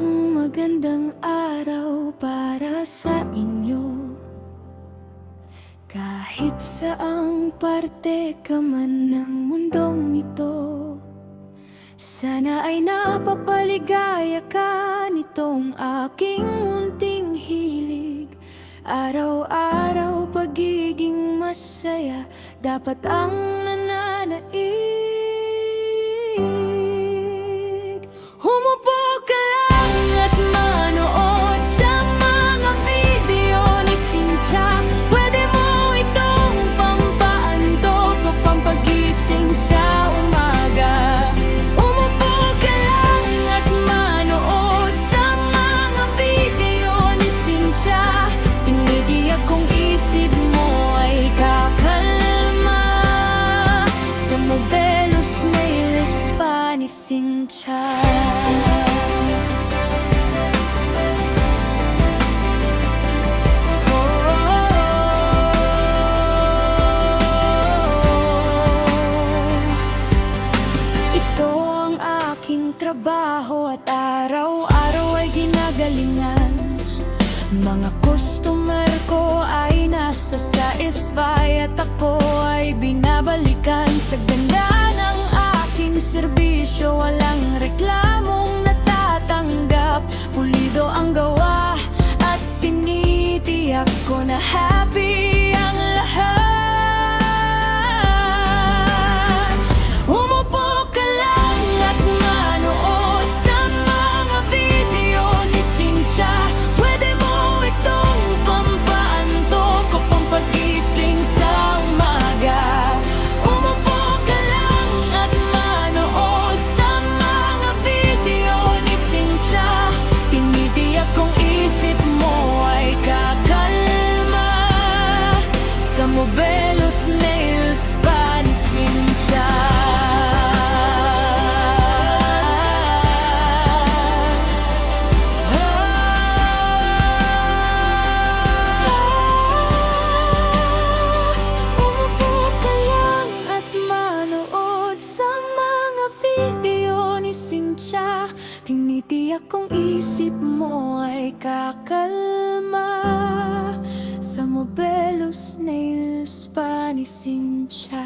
Isang magandang araw para sa inyo. Kahit saang parte ka man ng mundong ito, sana ay napapaligaya ka nitong aking munting hilig. Araw-araw pagiging masaya dapat ang nananaig. Humupo ka lang at manood sa mga video ni Cynthia. Pwede mo itong pampaantok o pampagising sa umaga. Humupo ka lang at manood sa mga video ni Cynthia. Tinitiyak kong isip mo ay kakalma sa Mobelos Nail Spa ni Cynthia. Trabaho at araw-araw ay ginagalingan. Mga customer ko ay nasa satisfy at ako ay binabalikan. Sa ganda ng aking serbisyo, walang reklamong natatanggap. Pulido ang gawa at tinitiyak ko na happy ang lahat. Mobelos Nail Spa ni Cynthia. Umupo ka lang at manood sa mga video ni Cynthia. Tinitiyak kong isip mo ay kakalma sa Mobelos Nail Spa ni Cynthia.